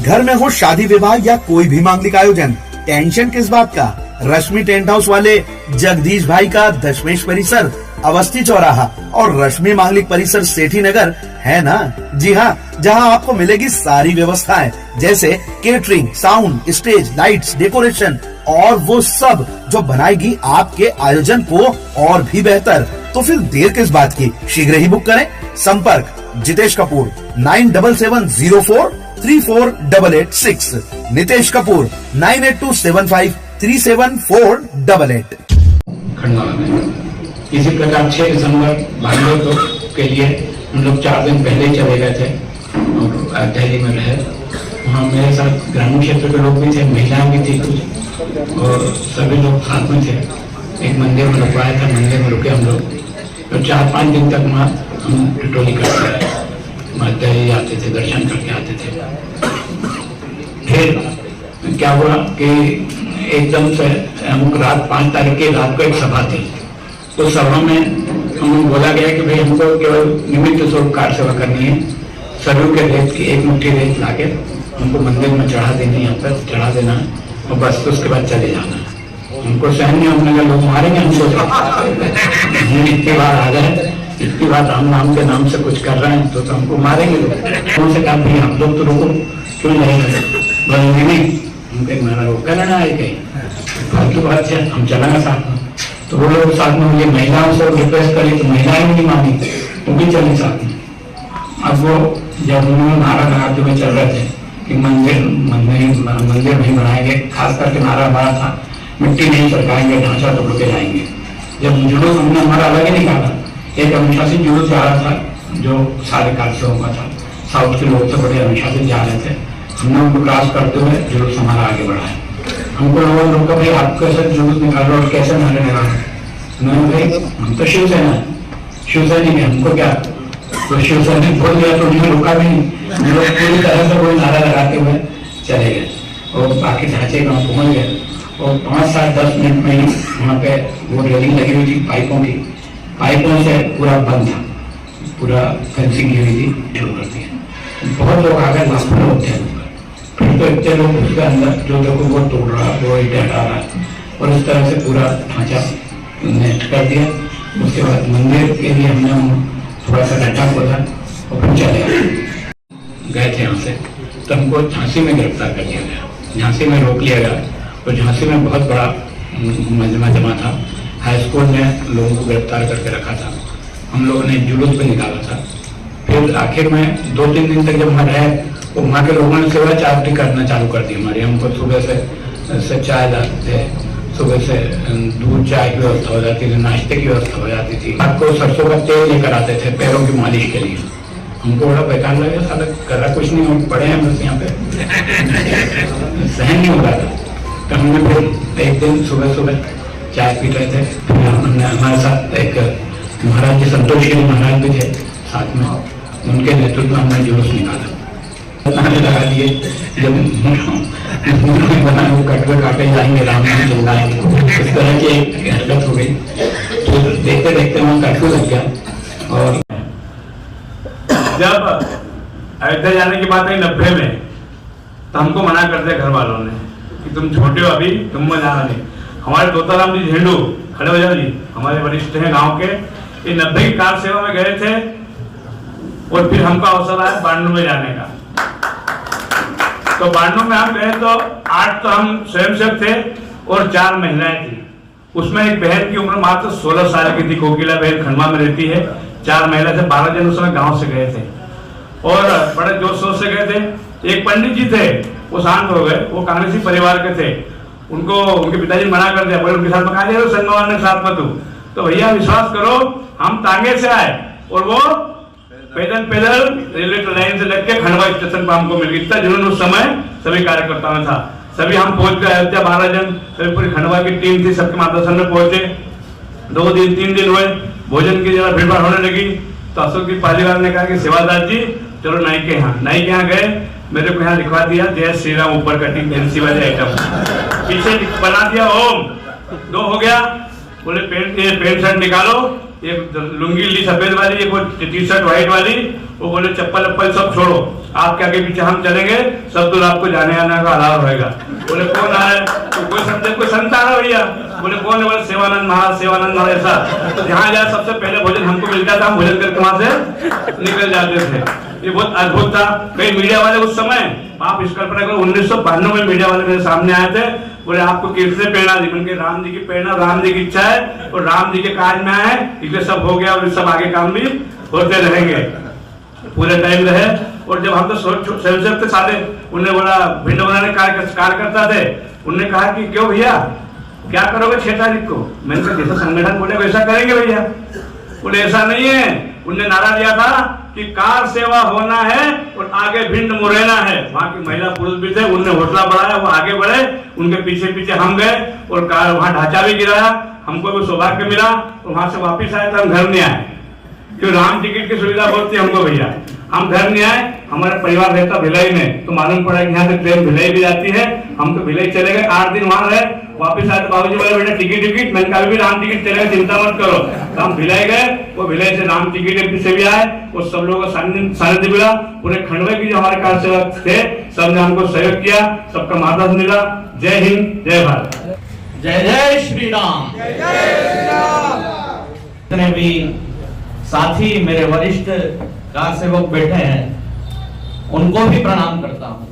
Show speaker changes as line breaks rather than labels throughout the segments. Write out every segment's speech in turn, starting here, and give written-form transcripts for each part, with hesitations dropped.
घर में हो शादी विवाह या कोई भी मांगलिक आयोजन, टेंशन किस बात का। रश्मि टेंट हाउस वाले जगदीश भाई का दशमेश परिसर, अवस्थी चौराहा और रश्मि मांगलिक परिसर सेठी नगर है ना। जी हाँ, जहाँ आपको मिलेगी सारी व्यवस्थाएं जैसे catering, sound, stage, lights, decoration और वो सब जो बनाएगी आपके आयोजन को और भी बेहतर। तो फिर देर किस बात की, शीघ्र ही बुक करें। संपर्क जितेश कपूर 9770434886, नितेश कपूर 9827537488।
खंडवा में इसी प्रकार 6 दिसंबर बैंगलोर के लिए हम लोग 4 दिन पहले ही चले गए थे और दिल्ली में रहे। वहाँ मेरे साथ ग्रामीण क्षेत्र के लोग भी थे, महिलाएं भी थी कुछ, और सभी लोग साथ में थे। एक मंदिर में रुकवाया था, मंदिर में रुके हम लोग और 4-5 दिन तक वहाँ हम टिटोली करते रहे। दिल्ली आते थे, दर्शन करके आते थे। फिर क्या हुआ कि एकदम से हम रात 5 तारीख की रात को एक सभा थी। उस सभा में हमें बोला गया कि भाई हमको केवल निमित्त स्वरूप कार सेवा करनी है। सरयू के रेत की 1 मुट्ठी रेत लाके हमको मंदिर में चढ़ा देनी, यहाँ पर चढ़ा देना है और बस उसके बाद चले जाना है। हमको सहन नहीं, हमने कहा लोग मारेंगे हमको। हम इतनी बार आ गए, इतनी बार राम नाम के नाम से कुछ कर रहे हैं तो हमको मारेंगे लोग। उनसे कहा भाई आप लोग तो रुको, क्यों नहीं बोले नहीं, हम कहीं मारा वो करना है कहीं फालतू बात है, हम चलेंगे साथ में। तो वो लोग साथ में मुझे महिलाओं से रिक्वेस्ट करी तो महिलाएं नहीं मानी, वो भी चले साथ में। अब वो जब उन्होंने नारा लगाते हुए चल रहे थे कि मंदिर नहीं बनाएंगे, खास करके नारा हमारा था मिट्टी नहीं सरकाएंगे, ढांचा तोड़ के जाएंगे। जब जुलूस हमने हमारा अलग ही निकाला, एक अनुशासित जुलूस जा रहा था जो सारे कार्यक्रमों का था। साउथ के लोग तो बड़े अनुशासित जा रहे थे, हमने उनको क्रॉस करते हुए जुलूस हमारा आगे बढ़ाया। हमको लोगों ने रोका, भाई आप कैसे जुलूस निकाल रहे हो और कैसे मारे लगा। उन्होंने भाई हम तो शिवसेना है, शिवसैनिक है, हमको क्या। तो शिवसैनिक बोल दिया तो उन्होंने रुका भी नहीं, लोग पूरी तरह से कोई नारा लगाते हुए चले गए और बाकी ढांचे गाँव पहुँच गए। और 5-7-10 मिनट में ही वहाँ पे वो रेलिंग लगी हुई थी पाइपों से पूरा बंद था, पूरा फेंसिंग की हुई थी, शुरू कर दिया। बहुत लोग आ गए, लाखों लोग थे। फिर तो इतने लोग उसके अंदर जो देखो वो तोड़ रहा, वो ईंटें हटा रहा और इस तरह से पूरा ढांचा नष्ट कर दिया। उसके बाद मंदिर के लिए हमने थोड़ा सा गड्ढा खोदा और फिर चले गए थे यहाँ से। तो हमको झांसी में गिरफ्तार कर दिया गया, झांसी में रोक लिया गया और झांसी में बहुत बड़ा मजमा जमा था। हाई स्कूल ने लोगों को गिरफ्तार करके रखा था, हम लोगों ने जुलूस पे निकाला था। फिर आखिर में 2-3 दिन तक जब वहाँ रहे तो वहाँ के लोगों ने सेवा चार्ज करना चालू कर दी हमारी। हमको सुबह से चाय लाते थे, सुबह से दूध चाय की व्यवस्था हो जाती थी, नाश्ते की व्यवस्था हो जाती थी। आपको सरसों का तेल लेकर आते थे पैरों की मालिश के लिए। हमको बड़ा बेकार लगा, साला करा कुछ नहीं, हम पड़े हैं बस यहाँ पे, सहन नहीं हो रहा था। तो हमने फिर एक दिन सुबह चाय पी रहे थे, हमने हमारे साथ एक महाराज जी संतोष गिरी महाराज भी थे साथ में, उनके नेतृत्व में हमने जुलूस निकाला, लगा दिए। जब बना वो कटवे काटे जाएंगे, राम नाम चल रहा है, इस तरह की एक हरकत हो गई। तो देखते देखते वहाँ कर्फ्यू लग गया। और
जब अयोध्या जाने की बात आई 90 में, तो हमको मना कर दिया घर वालों ने कि तुम छोटे हो अभी, तुम में जाना नहीं। हमारे तोताराम जी झेंडू खड़े हो जाओ जी, हमारे वरिष्ठ हैं गांव के, ये 90 की कार सेवा में गए थे और फिर हमको अवसर आया बांडू में जाने का। तो बांडू में हम गए तो 8 तो हम स्वयंसेवक थे और 4 महिलाएं थी। उसमें एक बहन की उम्र मात्र 16 साल की थी, कोकिला बहन खंडवा में रहती है। 4 महिला थे, 12 जन उस समय गाँव से गए थे और बड़े जोश शोर से गए थे। एक पंडित जी थे, वो शांत हो गए, वो कांग्रेसी परिवार के थे। उनको उनके पिताजी मना कर दिया, बोले उनके साथ में कहा जाए संगवान के साथ में तू। तो भैया विश्वास करो, हम तांगे से आए और वो पैदल रेलवे लाइन से लग के खंडवा स्टेशन पर हमको मिल गई। इतना जुनून उस समय सभी कार्यकर्ताओं में था। सभी हम पहुंच गए अयोध्या, 12 जन, सभी पूरी खंडवा की टीम थी, सबके मार्गदर्शन में पहुंचे। 2 दिन 3 दिन हुए, भोजन की जरा भीड़ भाड़ होने लगी। तो अशोक जी पालीवाल ने कहा कि सेवादार जी चलो नाई के यहाँ गए, मेरे को यहाँ लिखवा दिया जय श्री राम ऊपर कटिंग फैंसी वाले आइटम, पीछे बना दिया ओम। 2 हो गया, बोले पेंट शर्ट निकालो, एक लुंगी ली सफेद वाली, एक टी शर्ट व्हाइट वाली वो बोले चप्पल वप्पल सब छोड़ो, आपके आगे पीछे हम चलेंगे, सब दूर आपको जाने आने का अलाव रहेगा। बोले कौन आ रहा है? तो कोई समझे कोई संत आ रहा है भैया। बोले कौन है? बोले सेवानंद महाराज, सेवानंद महाराज। ऐसा तो जहाँ जाए सबसे पहले भोजन हमको मिलता था, हम भोजन करके वहां से निकल जाते थे। ये बहुत अद्भुत था। कई मीडिया वाले उस समय, आप इस कल्पना करो, 1992 में मीडिया वाले मेरे सामने आए थे, बोले आपको किसने प्रेरणा दी? उनके राम जी की प्रेरणा, राम जी की इच्छा है और राम जी के कार्य में आए, इसलिए सब हो गया और सब आगे काम भी होते रहेंगे, पूरे टाइम रहे। और जब हम तो स्वयंसेवक थे सारे, उन्हें बोला भिंड बनाने कार्यकर्ता थे, उन्होंने कहा कि क्यों भैया क्या करोगे 6 तारीख को? मैंने कहा जैसा संगठन बोले वैसा करेंगे भैया। बोले ऐसा नहीं है, उनने नारा दिया था कि कार सेवा होना है और आगे भिंड मुरैना है। वहां की महिला पुरुष भी थे, उनने हौसला बढ़ाया, वो आगे बढ़े, उनके पीछे पीछे हम गए और कार वहां ढांचा भी गिराया, हमको भी सौभाग्य मिला और वहां से वापिस आए तो हम घर नहीं आए, क्यों राम टिकट की सुविधा बहुत थी हमको भैया। हम घर नहीं आए, हमारा परिवार रहता भिलाई में, तो मालूम पड़ा कि यहाँ से ट्रेन भिलाई भी जाती है। हम तो भिलाई चले गए, 8 दिन वहां रहे, वापिस आए तो बाबूजी बोले बेटा टिकट, मैंने कहा भी राम टिकट चलेगा, चिंता मत करो। तो हम भिलाई गए, वो भिलाई से राम टिकट से भी आए और सब लोगों का सानिध्य मिला। पूरे खंडवे की जो हमारे कार सेवक थे, सबने हमको सहयोग किया, सबका मार्गदर्शन मिला। जय हिंद, जय भारत।
जय जय श्री राम। जितने भी साथी मेरे वरिष्ठ कार सेवक बैठे हैं, उनको भी प्रणाम करता हूं।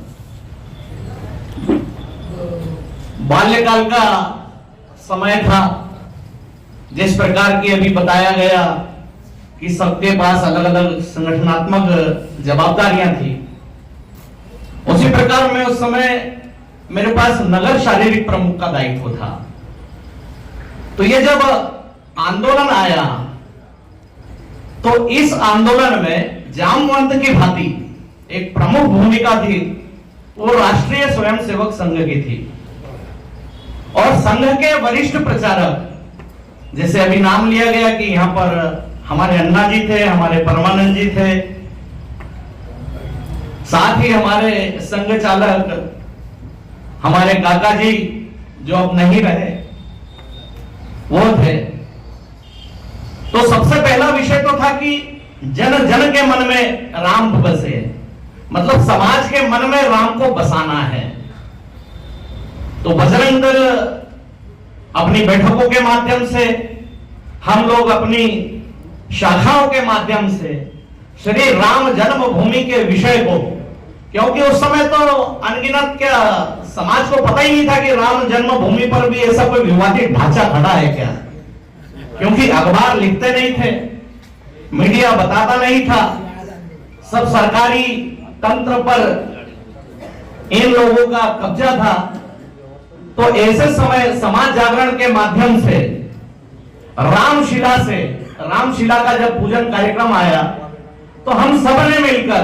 बाल्यकाल का समय था, जिस प्रकार की अभी बताया गया कि सबके पास अलग अलग संगठनात्मक जवाबदारियां थी, उसी प्रकार में उस समय मेरे पास नगर शारीरिक प्रमुख का दायित्व था। तो ये जब आंदोलन आया, तो इस आंदोलन में जामवंत की भांति एक प्रमुख भूमिका थी, वो राष्ट्रीय स्वयंसेवक संघ की थी। और संघ के वरिष्ठ प्रचारक, जैसे अभी नाम लिया गया कि यहां पर हमारे अन्ना जी थे, हमारे परमानंद जी थे, साथ ही हमारे संघ चालक हमारे काका जी जो अब नहीं रहे, वो थे। तो सबसे पहला विषय तो था कि जन जन के मन में राम बसे, मतलब समाज के मन में राम को बसाना है। तो बजरंग दल अपनी बैठकों के माध्यम से, हम लोग अपनी शाखाओं के माध्यम से श्री राम जन्मभूमि के विषय को, क्योंकि उस समय तो अनगिनत क्या समाज को पता ही नहीं था कि राम जन्मभूमि पर भी ऐसा कोई विवादित ढांचा खड़ा है क्या, क्योंकि अखबार लिखते नहीं थे, मीडिया बताता नहीं था, सब सरकारी तंत्र पर इन लोगों का कब्जा था। तो ऐसे समय समाज जागरण के माध्यम से रामशिला का जब पूजन कार्यक्रम आया, तो हम सब ने मिलकर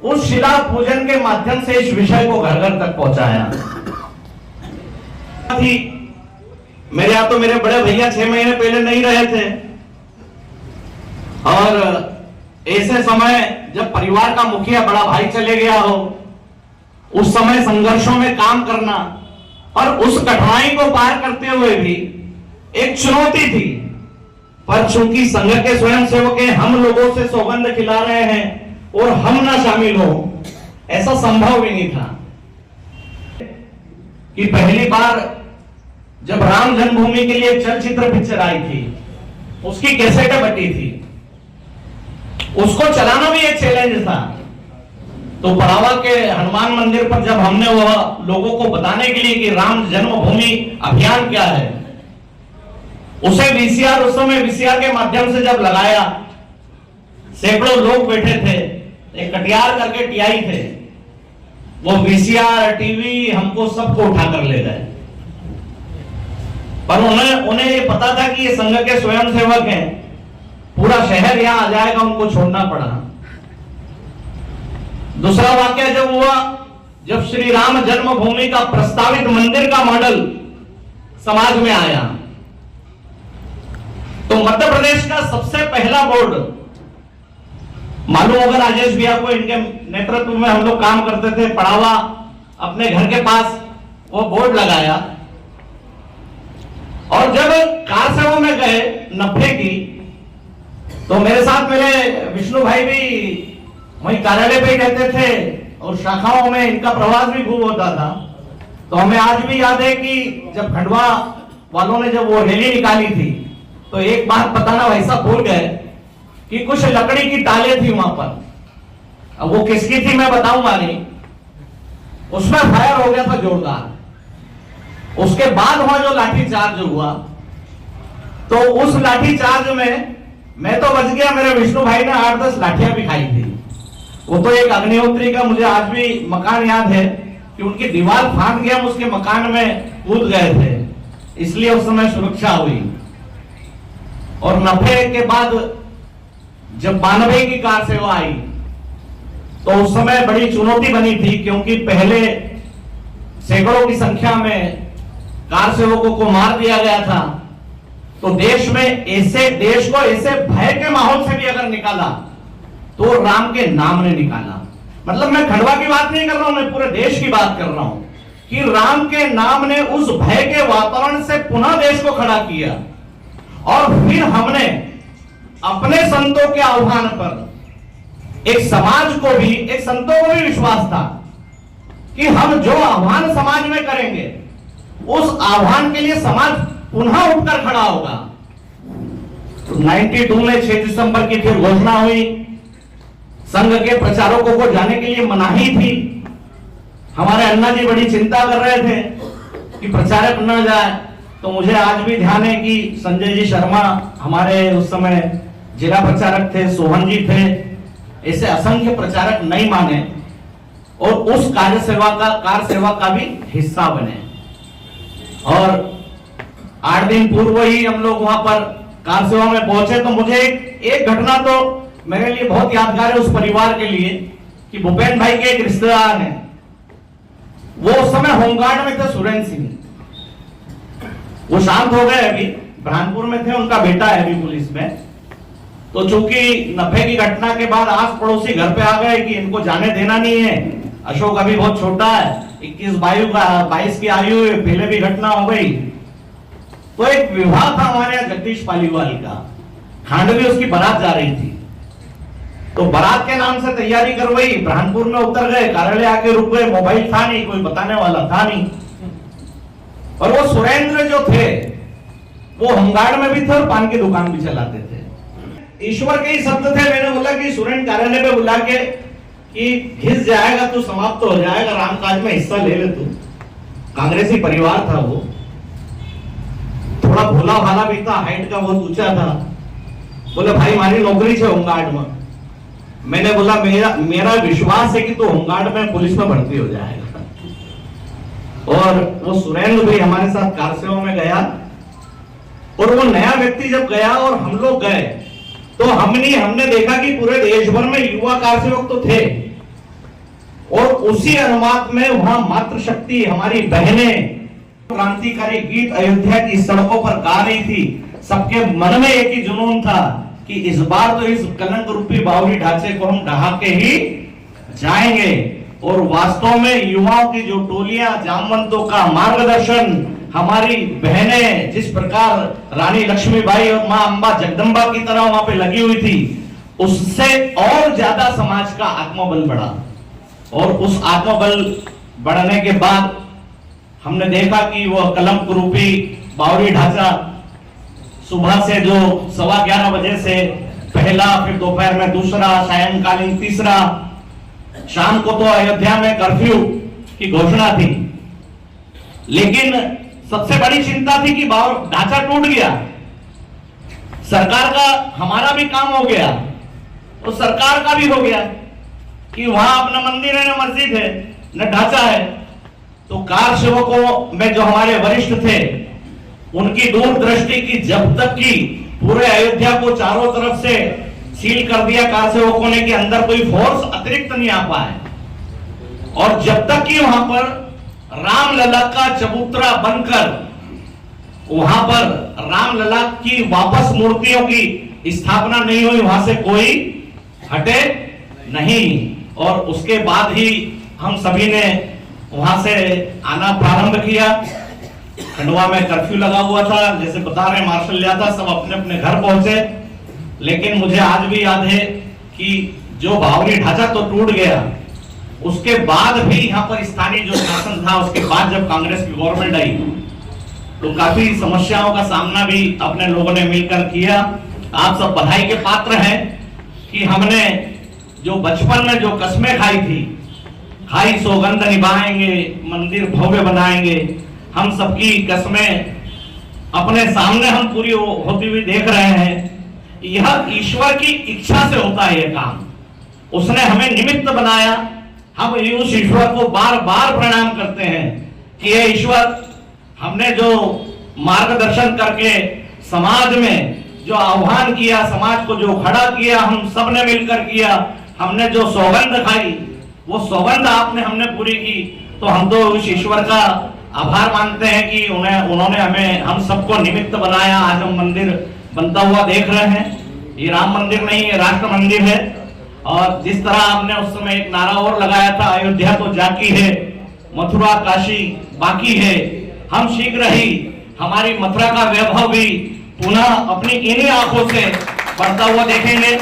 उस शिला पूजन के माध्यम से इस विषय को घर घर तक पहुंचाया। मेरे यहाँ तो मेरे बड़े भैया 6 महीने पहले नहीं रहे थे, और ऐसे समय जब परिवार का मुखिया बड़ा भाई चले गया हो, उस समय संघर्षों में काम करना और उस कठिनाई को पार करते हुए भी एक चुनौती थी। पर चूंकि संघ के स्वयंसेवक हम लोगों से सौगंध खिला रहे हैं और हम ना शामिल हो, ऐसा संभव भी नहीं था। कि पहली बार जब राम जन्मभूमि के लिए चलचित्र पिक्चर आई थी, उसकी कैसेटें बटी थी, उसको चलाना भी एक चैलेंज था। तो पड़ावा के हनुमान मंदिर पर जब हमने वह लोगों को बताने के लिए कि राम जन्मभूमि अभियान क्या है, उसे वीसीआर, उस समय वीसीआर के माध्यम से जब लगाया, सैकड़ों लोग बैठे थे, एक कटियार करके टीआई थे, वो वीसीआर टीवी हमको सबको उठा कर ले गए। पर उन्हें ये पता था कि ये संघ के स्वयंसेवक हैं, पूरा शहर यहां आ जाएगा, उनको छोड़ना पड़ा। दूसरा वाक्य जब हुआ, जब श्री राम जन्मभूमि का प्रस्तावित मंदिर का मॉडल समाज में आया, तो मध्य प्रदेश का सबसे पहला बोर्ड, मालूम होगा राजेश भैया को, इनके नेतृत्व में हम लोग काम करते थे, पड़ावा अपने घर के पास वो बोर्ड लगाया। और जब कार सेवा में गए 90 की, तो मेरे साथ मेरे विष्णु भाई भी वहीं कार्यालय पे ही रहते थे और शाखाओं में इनका प्रवास भी खूब होता था। तो हमें आज भी याद है कि जब खंडवा वालों ने जब वो रैली निकाली थी तो एक बात बताना भाई साहब भूल गए कि कुछ लकड़ी की टालें थी वहां पर। अब वो किसकी थी मैं बताऊंगा नहीं, उसमें फायर हो गया था जोरदार। उसके बाद वहां जो लाठीचार्ज हुआ तो उस लाठीचार्ज में मैं तो बच गया, मेरे विष्णु भाई ने 8-10 लाठियां भी खाई थी। वो तो एक अग्निहोत्री का मुझे आज भी मकान याद है कि उनकी दीवार फांद गया, हम उसके मकान में कूद गए थे, इसलिए उस समय सुरक्षा हुई। और 90 के बाद जब 92 की कार सेवा आई तो उस समय बड़ी चुनौती बनी थी, क्योंकि पहले सैकड़ों की संख्या में कार सेवकों को मार दिया गया था। तो देश को ऐसे भय के माहौल से भी अगर निकाला तो राम के नाम ने निकाला। मतलब मैं खंडवा की बात नहीं कर रहा हूं, मैं पूरे देश की बात कर रहा हूं कि राम के नाम ने उस भय के वातावरण से पुनः देश को खड़ा किया। और फिर हमने अपने संतों के आह्वान पर एक समाज को भी, एक संतों को भी विश्वास था कि हम जो आह्वान समाज में करेंगे उस आह्वान के लिए समाज पुनः उठकर खड़ा होगा। तो 92 में 6 दिसंबर की फिर घोषणा हुई, संघ के प्रचारकों को जाने के लिए मनाही थी। हमारे अन्ना जी बड़ी चिंता कर रहे थे कि प्रचारक न जाए। तो मुझे आज भी ध्यान है कि संजय जी शर्मा हमारे उस समय जिला प्रचारक थे, सोहन जी थे, ऐसे असंख्य प्रचारक नहीं माने और उस कार सेवा का भी हिस्सा बने। और 8 दिन पूर्व ही हम लोग वहां पर कार सेवा में पहुंचे। तो मुझे एक घटना तो मेरे लिए बहुत यादगार है उस परिवार के लिए कि भूपेन भाई के एक रिश्तेदार हैं, वो उस समय होमगार्ड में थे, सुरेंद्र सिंह। वो शांत हो गए, अभी ब्रह्मपुर में थे, उनका बेटा है अभी पुलिस में। तो चूंकि 90 की घटना के बाद आस पड़ोसी घर पे आ गए कि इनको जाने देना नहीं है, अशोक अभी बहुत छोटा है, 21-22 की आयु है, पहले भी घटना हो गई। तो एक विवाह था हमारे यहाँ जगदीश पालीवाल का, खांडवी उसकी बारात जा रही थी। तो बारात के नाम से तैयारी करवाई, ब्रह्मपुर में उतर गए, कार्यालय आके रुक गए, मोबाइल था नहीं, कोई बताने वाला था नहीं। और वो सुरेंद्र जो थे वो होमगार्ड में भी थे और पान की दुकान भी चलाते थे। ईश्वर के ही शब्द थे, मैंने बोला कि सुरेंद्र कार्यालय पे बुला के कि घिस जाएगा तो समाप्त हो जाएगा, रामकाज में हिस्सा ले ले तू। कांग्रेसी परिवार था वो, थोड़ा भोला भाला भी था, हाइट का बहुत ऊंचा था। बोले भाई हमारी नौकरी है होमगार्ड में। मैंने बोला मेरा विश्वास है कि तू होमगार्ड में पुलिस में भर्ती हो जाएगा। और वो सुरेंद्र भी हमारे साथ कार सेवा में गया। और वो नया व्यक्ति जब गया और हम लोग गए तो हमने देखा कि पूरे देश भर में युवा कार सेवक तो थे और उसी अनुपात में वहां मातृशक्ति हमारी बहनें क्रांतिकारी गीत अयोध्या की सड़कों पर गा रही थी। सबके मन में एक ही जुनून था कि इस बार तो इस कलंक रूपी बावरी ढांचे को हम ढहा के ही जाएंगे। और वास्तव में युवाओं की जो टोलियां, जामवंतों का मार्गदर्शन, हमारी बहनें जिस प्रकार रानी लक्ष्मीबाई और मां अंबा जगदम्बा की तरह वहां पे लगी हुई थी, उससे और ज्यादा समाज का आत्मबल बढ़ा। और उस आत्मबल बढ़ने के बाद हमने देखा कि वह कलंक रूपी बावरी ढांचा सुबह से जो 11:15 बजे से पहला, फिर दोपहर में दूसरा, सायंकालीन तीसरा, शाम को तो अयोध्या में कर्फ्यू की घोषणा थी। लेकिन सबसे बड़ी चिंता थी कि ढांचा टूट गया, सरकार का हमारा भी काम हो गया और सरकार का भी हो गया कि वहां अपना मंदिर है, न मस्जिद है, न ढांचा है। तो कार सेवकों में जो हमारे वरिष्ठ थे उनकी दूरदृष्टि की जब तक कि पूरे अयोध्या को चारों तरफ से सील कर दिया कार सेवकों ने कि अंदर कोई फोर्स अतिरिक्त नहीं आ पाए, और जब तक कि वहां पर रामलला का चबूतरा बनकर वहां पर रामलला की वापस मूर्तियों की स्थापना नहीं हुई, वहां से कोई हटे नहीं। और उसके बाद ही हम सभी ने वहां से आना प्रारंभ किया। खंडवा में कर्फ्यू लगा हुआ था, जैसे बता रहे मार्शल यादव, सब अपने अपने घर पहुंचे। लेकिन मुझे आज भी याद है कि जो भावनी ढांचा तो टूट गया, उसके बाद भी यहाँ पर स्थानीय जो शासन था, उसके बाद जब कांग्रेस की गवर्नमेंट आई तो काफी समस्याओं का सामना भी अपने लोगों ने मिलकर किया। आप सब बधाई के पात्र हैं कि हमने जो बचपन में जो कस्में खाई सौगंध निभाएंगे, मंदिर भव्य बनाएंगे, हम सबकी कस्में अपने सामने हम पूरी होती हुई देख रहे हैं। यह ईश्वर की इच्छा से होता है, यह काम उसने हमें निमित्त बनाया। हम उस ईश्वर को बार बार प्रणाम करते हैं कि ये ईश्वर, हमने जो मार्गदर्शन करके समाज में जो आह्वान किया, समाज को जो खड़ा किया, हम सब ने मिलकर किया, हमने जो सौगंध खाई वो सौगंध आपने हमने पूरी की, तो हम तो उस ईश्वर का आभार मानते हैं कि उन्होंने हमें हम सबको निमित्त बनाया। आज हम मंदिर बनता हुआ देख रहे हैं। ये राम मंदिर नहीं, ये राष्ट्र मंदिर है। और जिस तरह आपने उस समय एक नारा और लगाया था, अयोध्या तो जाकी है, मथुरा काशी बाकी है। हम शीघ्र ही हमारी मथुरा का वैभव भी पुनः अपनी इन्हीं आंखों से बढ़ता हुआ देखेंगे।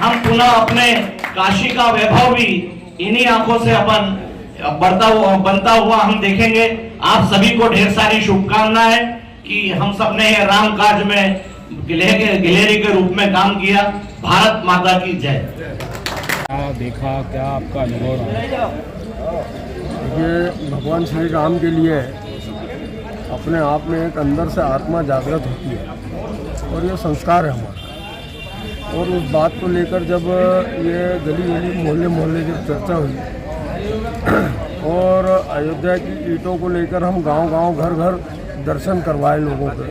हम पुनः अपने काशी का वैभव भी इन्हीं आंखों से अपन बनता हुआ हम देखेंगे। आप सभी को ढेर सारी शुभकामनाएं कि हम सब ने राम काज में गिलेरी के रूप में काम किया। भारत माता की जय।
क्या देखा, क्या आपका अनुभव रहा? ये भगवान श्री राम के लिए अपने आप में एक अंदर से आत्मा जागृत होती है और ये संस्कार है हमारा। और उस बात को लेकर जब ये गली गली मोहल्ले मोहल्ले जब चर्चा हुई और अयोध्या की ईंटों को लेकर हम गांव गांव घर घर दर्शन करवाए लोगों के,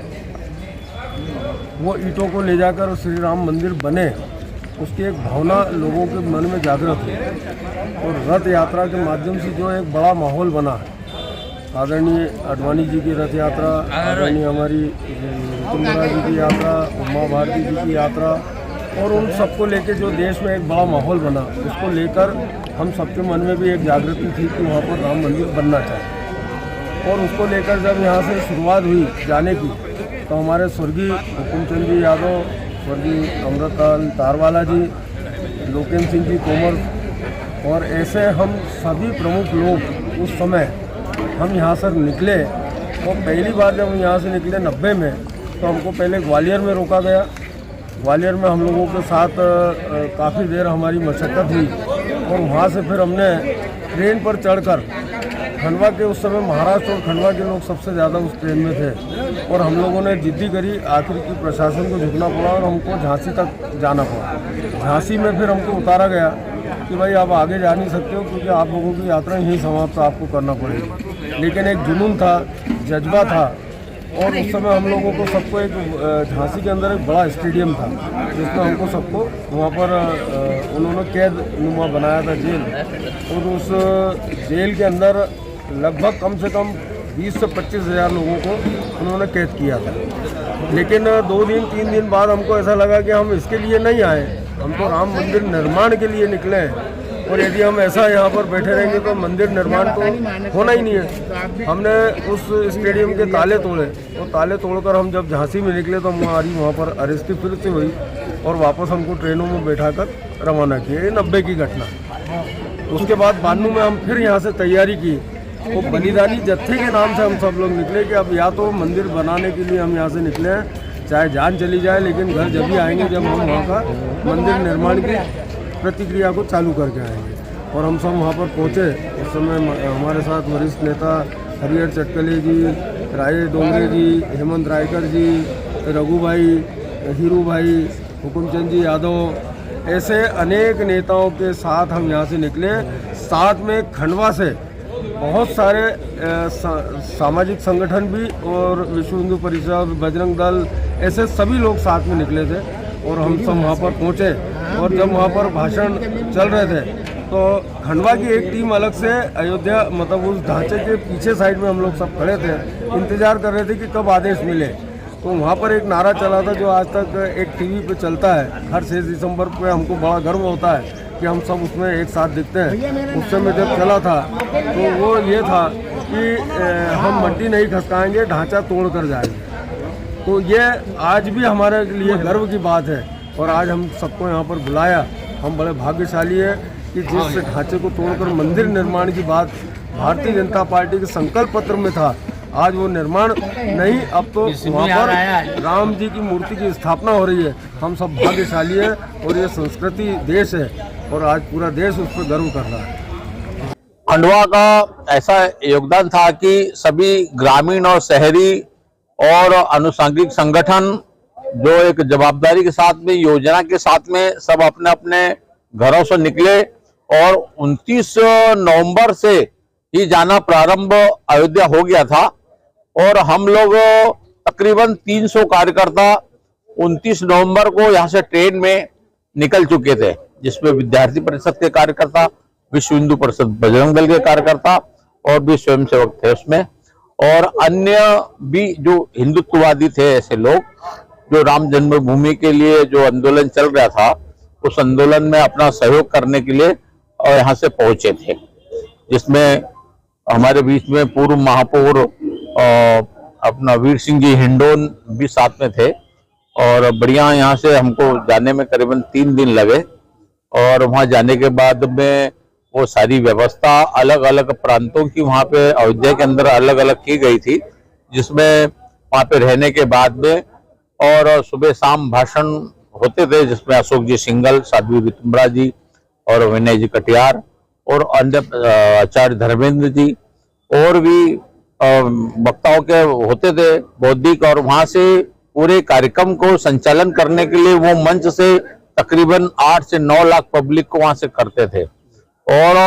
वो ईंटों को ले जाकर श्री राम मंदिर बने, उसकी एक भावना लोगों के मन में जागृत हुई। और रथ यात्रा के माध्यम से जो एक बड़ा माहौल बना है, आदरणीय आडवाणी जी की रथ यात्रा, आदरणीय हमारी वसुंधरा जी की यात्रा, उमा भारती जी की यात्रा, और उन सबको लेकर जो देश में एक बड़ा माहौल बना, उसको लेकर हम सबके मन में भी एक जागृति थी कि वहाँ पर राम मंदिर बनना चाहिए। और उसको लेकर जब यहाँ से शुरुआत हुई जाने की, तो हमारे स्वर्गीय हुकुमचंद जी यादव, स्वर्गीय अमृतलाल तारवाला जी, लोकेंद्र सिंह जी तोमर और ऐसे हम सभी प्रमुख लोग उस समय हम यहाँ से निकले। और पहली बार जब हम यहाँ से निकले 90 में, तो हमको पहले ग्वालियर में रोका गया। ग्वालियर में हम लोगों के साथ काफ़ी देर हमारी मशक्क़त हुई और वहाँ से फिर हमने ट्रेन पर चढ़कर खंडवा के, उस समय महाराष्ट्र और खंडवा के लोग सबसे ज़्यादा उस ट्रेन में थे, और हम लोगों ने जिद्दी करी, आखिर की प्रशासन को झुकना पड़ा और हमको झांसी तक जाना पड़ा। झांसी में फिर हमको उतारा गया कि भाई आप आगे जा नहीं सकते हो क्योंकि आप लोगों की यात्रा यहीं समाप्त आपको करना पड़ेगी। लेकिन एक जुनून था, जज्बा था, और उस समय हम लोगों को सबको एक झांसी के अंदर एक बड़ा स्टेडियम था जिसमें हमको सबको वहाँ पर उन्होंने कैद नुमा बनाया था जेल, और उस जेल के अंदर लगभग कम से कम 20 से 25 हज़ार लोगों को उन्होंने कैद किया था। लेकिन 2 दिन 3 दिन बाद हमको ऐसा लगा कि हम इसके लिए नहीं आए, हम तो राम मंदिर निर्माण के लिए निकले हैं, और यदि हम ऐसा यहाँ पर बैठे रहेंगे तो मंदिर निर्माण तो होना ही नहीं है। हमने उस स्टेडियम के ताले तोड़े, और ताले तोड़कर हम जब झांसी में निकले तो हमारी वहाँ पर अरेस्टी फिर से हुई और वापस हमको ट्रेनों में बैठाकर रवाना किया। ये 90 की घटना। उसके बाद 92 में हम फिर यहाँ से तैयारी की, वो बलिदानी जत्थे के नाम से हम सब लोग निकले कि अब या तो मंदिर बनाने के लिए हम यहाँ से निकले हैं, चाहे जान चली जाए, लेकिन घर जब भी आएंगे जब हम वहाँ का मंदिर निर्माण की प्रतिक्रिया को चालू करके आएंगे। और हम सब वहाँ पर पहुँचे। उस समय हमारे साथ वरिष्ठ नेता हरिहर चटकले जी, राय डोंगरे जी, हेमंत रायकर जी, रघु भाई, हीरू भाई, हुकुमचंद जी यादव, ऐसे अनेक नेताओं के साथ हम यहाँ से निकले। साथ में खंडवा से बहुत सारे सामाजिक संगठन भी और विश्व हिंदू परिषद, बजरंग दल, ऐसे सभी लोग साथ में निकले थे और हम सब वहाँ पर पहुँचे। और जब वहाँ पर भाषण चल रहे थे तो खंडवा की एक टीम अलग से अयोध्या, मतलब उस ढांचे के पीछे साइड में हम लोग सब खड़े थे, इंतज़ार कर रहे थे कि कब आदेश मिले। तो वहाँ पर एक नारा चला था जो आज तक एक टीवी पे चलता है, हर 6 दिसंबर पे हमको बड़ा गर्व होता है कि हम सब उसमें एक साथ दिखते हैं। उस समय जब चला था तो वो ये था कि हम मट्टी नहीं खसकाएंगे, ढांचा तोड़ कर जाएंगे। तो ये आज भी हमारे लिए गर्व की बात है। और आज हम सबको यहाँ पर बुलाया हम बड़े भाग्यशाली हैं कि जिस ढांचे को तोड़कर मंदिर निर्माण की बात भारतीय जनता पार्टी के संकल्प पत्र में था, आज वो निर्माण नहीं, अब तो वहाँ पर राम जी की मूर्ति की स्थापना हो रही है। हम सब भाग्यशाली हैं और ये संस्कृति देश है और आज पूरा देश उस पर गर्व कर रहा है।
खंडवा का ऐसा योगदान था कि सभी ग्रामीण और शहरी और अनुसांगिक संगठन जो एक जवाबदारी के साथ में, योजना के साथ में सब अपने अपने घरों से निकले और 29 नवंबर से ही जाना प्रारंभ अयोध्या हो गया था और हम लोग तकरीबन 300 कार्यकर्ता 29 नवंबर को यहाँ से ट्रेन में निकल चुके थे, जिसमें विद्यार्थी परिषद के कार्यकर्ता, विश्व हिंदू परिषद बजरंग दल के कार्यकर्ता और भी स्वयंसेवक थे उसमें, और अन्य भी जो हिंदुत्ववादी थे, ऐसे लोग जो राम जन्मभूमि के लिए जो आंदोलन चल रहा था उस आंदोलन में अपना सहयोग करने के लिए और यहाँ से पहुंचे थे, जिसमें हमारे बीच में पूर्व महापौर अपना वीर सिंह जी हिंडोन भी साथ में थे और बढ़िया यहाँ से हमको जाने में करीबन 3 दिन लगे और वहाँ जाने के बाद में वो सारी व्यवस्था अलग अलग प्रांतों की वहाँ पे अयोध्या के अंदर अलग अलग की गई थी, जिसमें वहाँ पे रहने के बाद में और सुबह शाम भाषण होते थे, जिसमें अशोक जी सिंघल, साध्वी ऋतुम्बरा जी और विनय जी कटियार और अन्य आचार्य धर्मेंद्र जी और भी वक्ताओं के होते थे बौद्धिक, और वहां से पूरे कार्यक्रम को संचालन करने के लिए वो मंच से तकरीबन 8 से 9 लाख पब्लिक को वहां से करते थे। और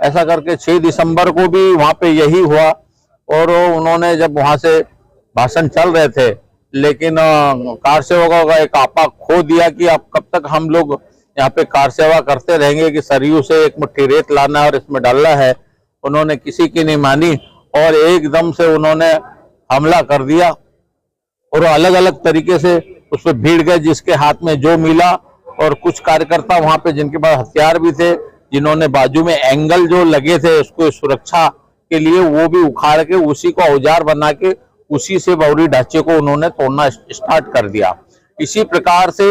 ऐसा करके 6 दिसंबर को भी वहां पे यही हुआ और उन्होंने जब वहां से भाषण चल रहे थे, लेकिन कार सेवकों का एक आपा खो दिया कि अब कब तक हम लोग यहाँ पे कार सेवा करते रहेंगे कि सरयू से एक मुट्ठी रेत लाना है और इसमें डालना है। उन्होंने किसी की नहीं मानी और एकदम से उन्होंने हमला कर दिया और अलग अलग तरीके से उस पर भीड़ गए, जिसके हाथ में जो मिला, और कुछ कार्यकर्ता वहां पे जिनके पास हथियार भी थे, जिन्होंने बाजू में एंगल जो लगे थे उसको सुरक्षा के लिए वो भी उखाड़ के उसी को औजार बना के उसी से बावरी ढांचे को उन्होंने तोड़ना स्टार्ट कर दिया। इसी प्रकार से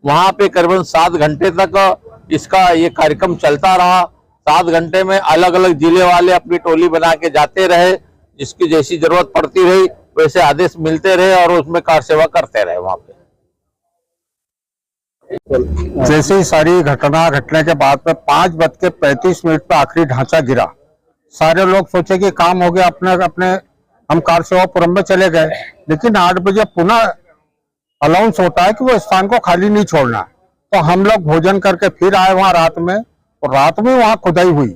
वहां पे करीबन 7 घंटे तक इसका ये कार्यक्रम चलता रहा। 7 घंटे में अलग अलग जिले वाले अपनी टोली बना के जाते रहे, जिसकी जैसी जरूरत पड़ती रही वैसे आदेश मिलते रहे और उसमें कार सेवा करते रहे। वहां पे
जैसे ही सारी घटना घटने के बाद में 5:35 पे आखिरी ढांचा गिरा, सारे लोग सोचे कि काम हो गया, अपने अपने हम कार सेवापुरम में चले गए। लेकिन 8 बजे पुनः अनाउंस होता है कि वो स्थान को खाली नहीं छोड़ना। तो हम लोग भोजन करके फिर आए वहां रात में, और रात में वहां खुदाई हुई,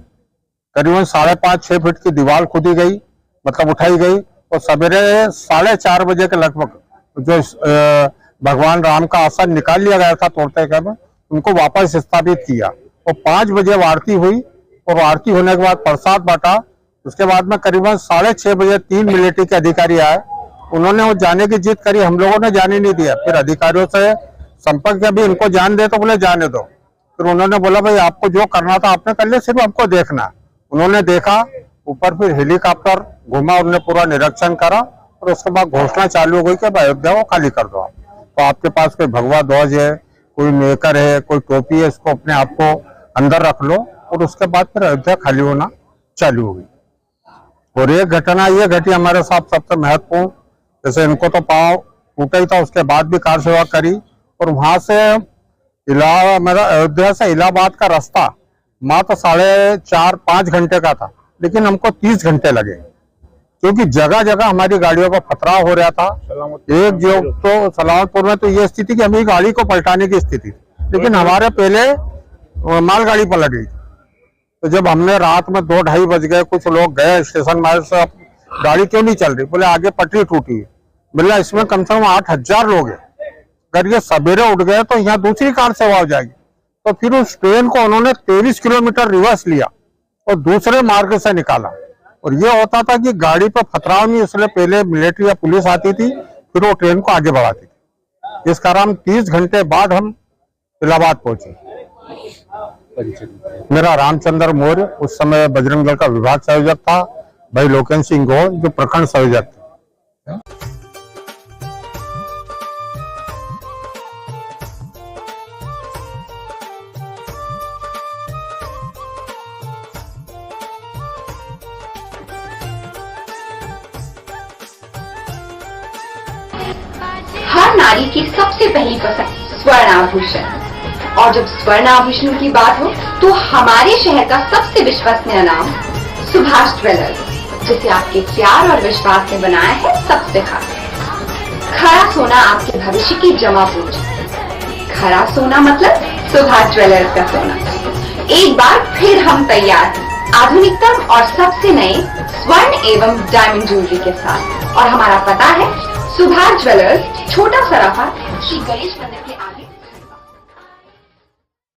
करीबन 5.5-6 फीट की दीवार खुदी गई, मतलब उठाई गई, और सवेरे 4:30 बजे के लगभग जो भगवान राम का आसन निकाल लिया गया था तोड़ते क्रम, उनको वापस स्थापित किया। और 5 बजे आरती हुई और आरती होने के बाद प्रसाद बांटा। उसके बाद में करीबन 6:30 बजे 3 मिलिट्री के अधिकारी आए, उन्होंने वो जाने की जिद करी, हम लोगों ने जाने नहीं दिया। फिर अधिकारियों से संपर्क किया, भी इनको जान दे, तो बोले जाने दो। फिर उन्होंने बोला भाई आपको जो करना था आपने कर लिया, सिर्फ हमको देखना। उन्होंने देखा ऊपर, फिर हेलीकॉप्टर घुमा, उन्होंने पूरा निरीक्षण करा और उसके बाद घोषणा चालू हो गई कि अयोध्या को खाली कर दो। तो आपके पास कोई भगवा ध्वज है, कोई मेकर है, कोई टोपी है, इसको अपने आप को अंदर रख लो। और उसके बाद फिर अयोध्या खाली होना चालू हो गई। और एक घटना ये घटी हमारे साथ सबसे महत्वपूर्ण, जैसे इनको तो पाँव टूटा ही था, उसके बाद भी कार सेवा करी। और वहां से मेरा अयोध्या से इलाहाबाद का रास्ता मात्र 4.5-5 घंटे का था, लेकिन हमको 30 घंटे लगे, क्योंकि जगह जगह हमारी गाड़ियों का पथराव हो रहा था। एक जो तो सलामतपुर में तो ये स्थिति कि हमें गाड़ी को पलटाने की स्थिति, लेकिन हमारे पहले मालगाड़ी पलट गई। तो जब हमने रात में 2-2:30 बज गए, कुछ लोग गए स्टेशन मार्ग से, गाड़ी क्यों नहीं चल रही, बोले आगे पटरी टूटी। बोला इसमें कम से कम 8,000 लोग हैं, अगर ये सवेरे उठ गए तो यहाँ दूसरी कार सेवा हो जाएगी। तो फिर उस ट्रेन को उन्होंने 23 किलोमीटर रिवर्स लिया और दूसरे मार्ग से निकाला। और ये होता था कि गाड़ी पर पथराव नहीं, इसलिए पहले मिलिट्री या पुलिस आती थी, फिर वो ट्रेन को आगे बढ़ाती थी। इस कारण 30 घंटे बाद हम इलाहाबाद पहुंचे। मेरा रामचंद्र मौर्य उस समय बजरंग दल का विभाग संयोजक था, भाई लोकेन सिंह गौर जो प्रखंड संयोजक थे।
नारी की सबसे पहली पसंद स्वर्ण आभूषण। और जब स्वर्ण आभूषण की बात हो तो हमारे शहर का सबसे विश्वसनीय नाम सुभाष ज्वेलर्स, जिसे आपके प्यार और विश्वास ने बनाया है सबसे खास। खरा सोना आपके भविष्य की जमा पूंजी। खरा सोना मतलब सुभाष ज्वेलर्स का सोना। एक बार फिर हम तैयार हैं आधुनिकतम और सबसे नए स्वर्ण एवं डायमंड ज्वेलरी के साथ। और हमारा पता है सुभाष ज्वेलर्स, छोटा सराफा, श्री गणेश मंदिर।